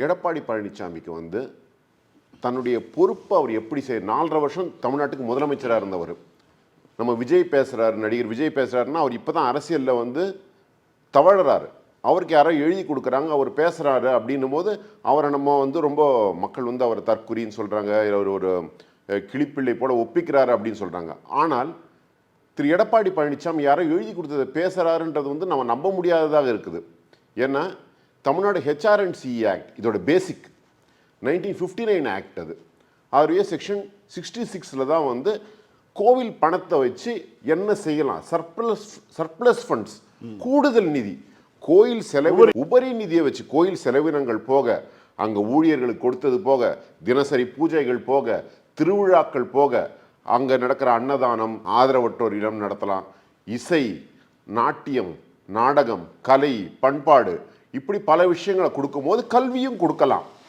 எடப்பாடி பழனிசாமிக்கு வந்து தன்னுடைய பொறுப்பை அவர் எப்படி 4.5 வருஷம் தமிழ்நாட்டுக்கு முதலமைச்சராக இருந்தவர். நம்ம விஜய் பேசுகிறார், நடிகர் விஜய் பேசுகிறாருன்னா அவர் இப்போ தான் அரசியலில் வந்து தவழறாரு. அவருக்கு யாரோ எழுதி கொடுக்குறாங்க, அவர் பேசுகிறாரு அப்படின்னும் போது அவரை நம்ம வந்து ரொம்ப மக்கள் வந்து அவர் தற்குறின்னு சொல்கிறாங்க, அவர் ஒரு கிளிப்பிள்ளை போல ஒப்பிக்கிறாரு அப்படின்னு சொல்கிறாங்க. ஆனால் திரு எடப்பாடி பழனிசாமி யாரோ எழுதி கொடுத்ததை பேசுகிறாருன்றது வந்து நம்ம நம்ப முடியாததாக இருக்குது. ஏன்னா தமிழ்நாடு HRNCE ஆக்ட் இதோட பேசிக் 1959 ஆக்ட் அது. அதுவே செக்ஷன் 66 தான் வந்து கோவில் பணத்தை வச்சு என்ன செய்யலாம், சர்ப்ளஸ் ஃபண்ட்ஸ், கூடுதல் நிதி, கோயில் செலவு உபரி நிதியை வச்சு கோயில் செலவினங்கள் போக, அங்கே ஊழியர்களுக்கு கொடுத்தது போக, தினசரி பூஜைகள் போக, திருவிழாக்கள் போக, அங்கே நடக்கிற அன்னதானம், ஆதரவற்றோர் இல்லம் நடத்தலாம், இசை, நாட்டியம், நாடகம், கலை, பண்பாடு, இப்படி பல விஷயங்களை கொடுக்கும் போது கல்வியும் கொடுக்கலாம்.